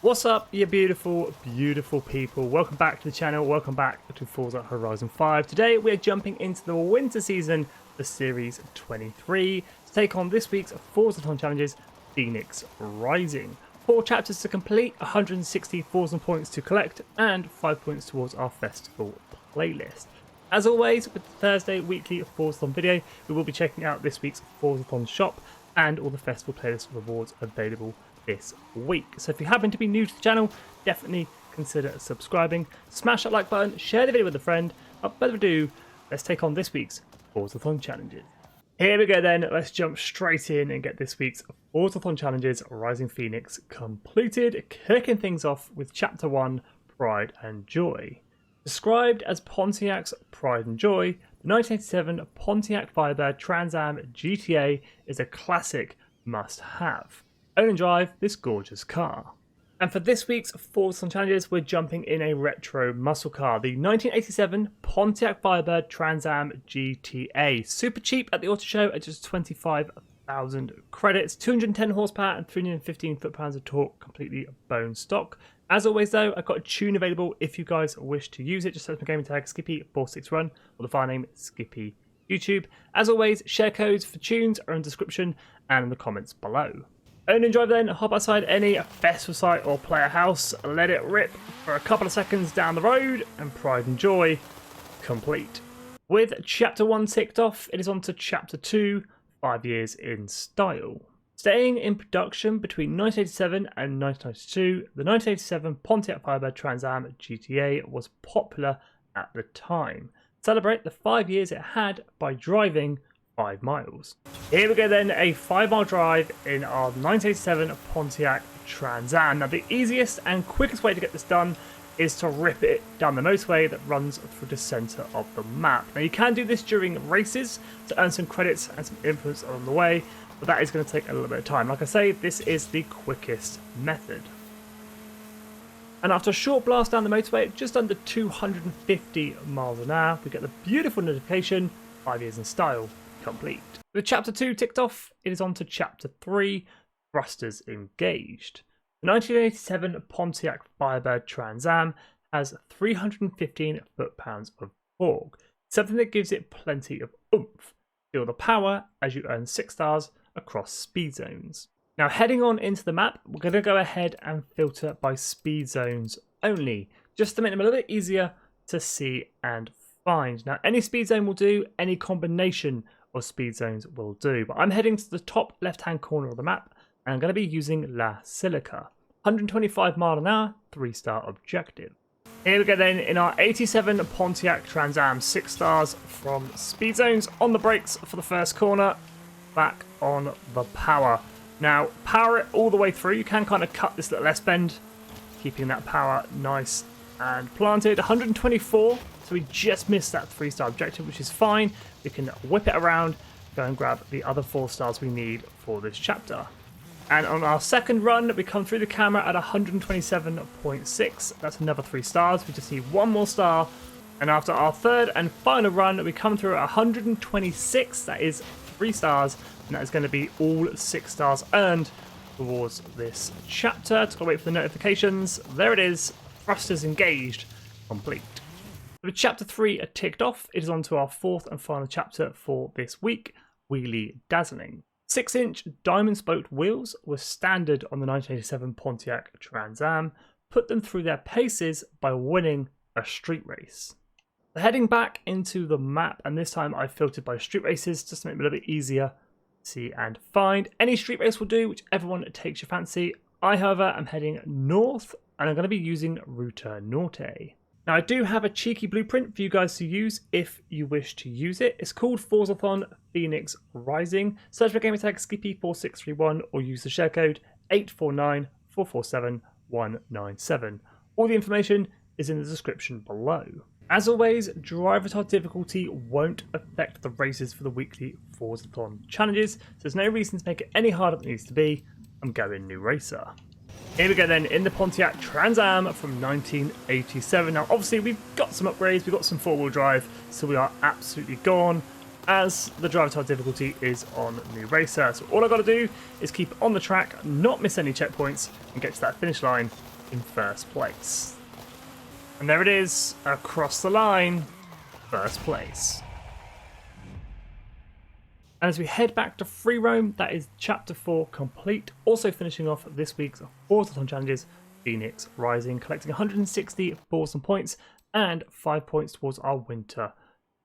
What's up, you beautiful, beautiful people? Welcome back to the channel. Welcome back to Forza Horizon 5. Today we're jumping into the winter season for Series 23 to take on this week's FORZATHON challenges, Phoenix Rising. 4 chapters to complete, 160 FORZATHON points to collect, and 5 points towards our festival playlist. As always, with the Thursday weekly FORZATHON video, we will be checking out this week's FORZATHON shop and all the festival playlist rewards available this week. So if you happen to be new to the channel, definitely consider subscribing. Smash that like button, share the video with a friend. Without further ado, let's take on this week's FORZATHON challenges. Here we go then, let's jump straight in and get this week's FORZATHON challenges Rising Phoenix completed, kicking things off with Chapter 1, Pride and Joy. Described as Pontiac's Pride and Joy, the 1987 Pontiac Firebird Trans Am GTA is a classic must-have. Own and drive this gorgeous car. And for this week's FORZATHON challenges, we're jumping in a retro muscle car, the 1987 Pontiac Firebird Trans Am GTA. Super cheap at the auto show at just 25,000 credits, 210 horsepower and 315 foot-pounds of torque, completely bone stock. As always though, I've got a tune available if you guys wish to use it. Just search my gaming tag Skippy461 or the file name Skippy YouTube. As always, share codes for tunes are in the description and in the comments below. Own and drive then, hop outside any festival site or player house, let it rip for a couple of seconds down the road, and Pride and Joy complete. With Chapter 1 ticked off, it is on to Chapter 2, 5 years in style. Staying in production between 1987 and 1992, the 1987 Pontiac Firebird Trans Am GTA was popular at the time. Celebrate the 5 years it had by driving 5 miles. Here we go then, a 5-mile drive in our 1987 Pontiac Trans Am. Now the easiest and quickest way to get this done is to rip it down the motorway that runs through the centre of the map. Now you can do this during races to earn some credits and some influence along the way, but that is going to take a little bit of time. Like I say, this is the quickest method. And after a short blast down the motorway at just under 250 miles an hour, we get the beautiful notification, 5 years in style complete. With Chapter 2 ticked off, it is on to Chapter 3, Thrusters Engaged. The 1987 Pontiac Firebird Trans Am has 315 foot-pounds of torque, something that gives it plenty of oomph. Feel the power as you earn 6 stars across speed zones. Now heading on into the map, we're going to go ahead and filter by speed zones only, just to make them a little bit easier to see and find. Now any speed zone will do, any combination of speed zones will do, but I'm heading to the top left hand corner of the map and I'm going to be using La Silica. 125 mile an hour, 3-star objective. Here we go then in our 87 Pontiac Trans Am, 6 stars from speed zones. On the brakes for the first corner, back on the power. Now power it all the way through. You can kind of cut this little S-bend, keeping that power nice and planted. 124, so we just missed that 3-star objective, which is fine. We can whip it around, go and grab the other 4 stars we need for this chapter. And on our second run, we come through the camera at 127.6. That's another 3 stars. We just need 1 more star. And after our third and final run, we come through at 126. That is 3 stars. And that is going to be all 6 stars earned towards this chapter. Just got to wait for the notifications. There it is. Thrusters engaged. Complete. With Chapter 3 ticked off, it is on to our 4th and final chapter for this week, Wheelie Dazzling. 6-inch diamond spoked wheels were standard on the 1987 Pontiac Trans Am. Put them through their paces by winning a street race. So heading back into the map, and this time I filtered by street races just to make it a little bit easier to see and find. Any street race will do, whichever one takes your fancy. I, however, am heading north and I'm going to be using Ruta Norte. Now I do have a cheeky blueprint for you guys to use if you wish to use it. It's called FORZATHON Phoenix Rising. Search for gaming tag Skippy4631 or use the share code 849447197. All the information is in the description below. As always, driver type difficulty won't affect the races for the weekly FORZATHON challenges, so there's no reason to make it any harder than it needs to be. I'm going new racer. Here we go then, in the Pontiac Trans Am from 1987. Now obviously we've got some upgrades, we've got some 4-wheel drive, so we are absolutely gone as the driver type difficulty is on new racer. So all I've got to do is keep on the track, not miss any checkpoints, and get to that finish line in first place. And there it is, across the line, first place. And as we head back to free roam, that is chapter 4 complete. Also finishing off this week's FORZATHON challenges, Phoenix Rising, collecting 160 FORZATHON points and 5 points towards our winter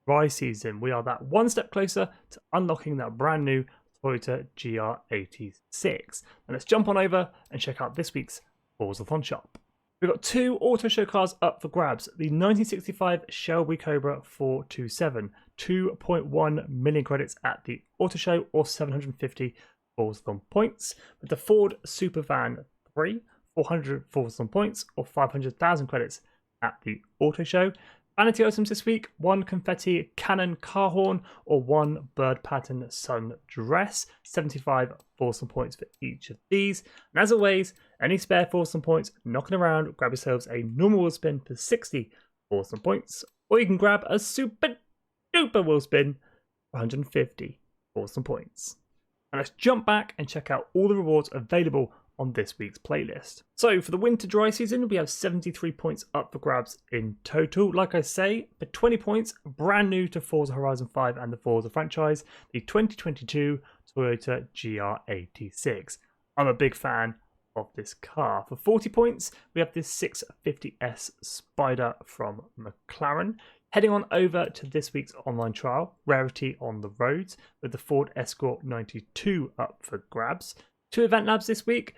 dry season. We are that one step closer to unlocking that brand new Toyota GR86. And let's jump on over and check out this week's FORZATHON shop. We've got 2 auto show cars up for grabs. The 1965 Shelby Cobra 427, 2.1 million credits at the auto show or 750 FORZATHON points. With the Ford Supervan 3, 400 FORZATHON points or 500,000 credits at the auto show. Vanity items this week, 1 confetti cannon car horn or 1 bird pattern sun dress, 75 FORZATHON points for each of these. And as always, any spare FORZATHON points knocking around, grab yourselves a normal wheel spin for 60 FORZATHON points, or you can grab a super duper wheel spin for 150 FORZATHON points. And let's jump back and check out all the rewards available on this week's playlist. So for the winter dry season, we have 73 points up for grabs in total. Like I say, for 20 points, brand new to Forza Horizon 5 and the Forza franchise, the 2022 Toyota GR86. I'm a big fan of this car. For 40 points, we have this 650S Spider from McLaren. Heading on over to this week's online trial, Rarity on the Roads, with the Ford Escort 92 up for grabs. 2 event labs this week,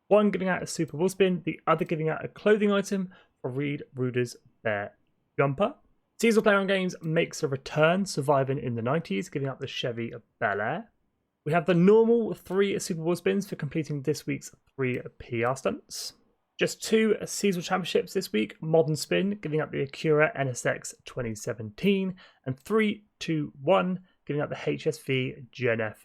one giving out a super wheel spin, the other giving out a clothing item for Reed Ruder's Bear Jumper. Seasonal Player on Games makes a return, surviving in the 90s, giving out the Chevy Bel Air. We have the normal 3 super wheel spins for completing this week's 3 PR stunts. Just 2 seasonal championships this week, Modern Spin, giving out the Acura NSX 2017, and 3, 2, 1, giving out the HSV GNF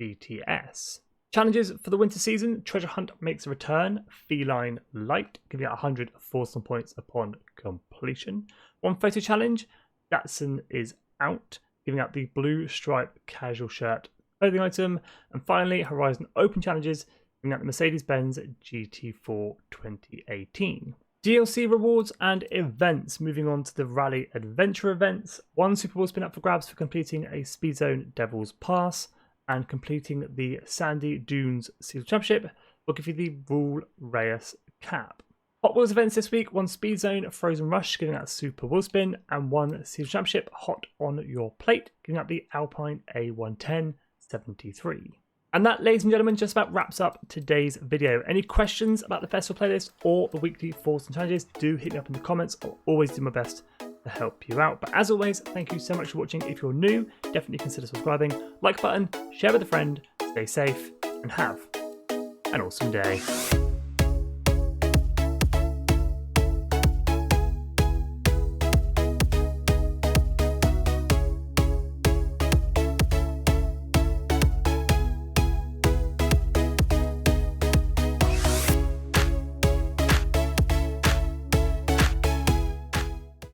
GTS. Challenges for the winter season, Treasure Hunt makes a return, Feline Light, giving out 100 FORZATHON points upon completion. 1 photo challenge, Datsun is out, giving out the Blue Stripe Casual Shirt clothing item. And finally, Horizon Open challenges, giving out the Mercedes-Benz GT4 2018. DLC rewards and events, moving on to the Rally Adventure events. 1 Super Bowl spin up for grabs for completing a Speed Zone Devil's Pass, and completing the Sandy Dunes Seasonal Championship will give you the Rule Reyes cap. Hot Wheels events this week, 1 Speed Zone Frozen Rush, giving out a Super Wheel Spin, and 1 Seasonal Championship Hot on Your Plate, giving out the Alpine A110 73. And that, ladies and gentlemen, just about wraps up today's video. Any questions about the festival playlist or the weekly FORZATHON challenges, do hit me up in the comments. I'll always do my best to help you out. But as always, thank you so much for watching. If you're new, definitely consider subscribing, like button, share with a friend, stay safe, and have an awesome day.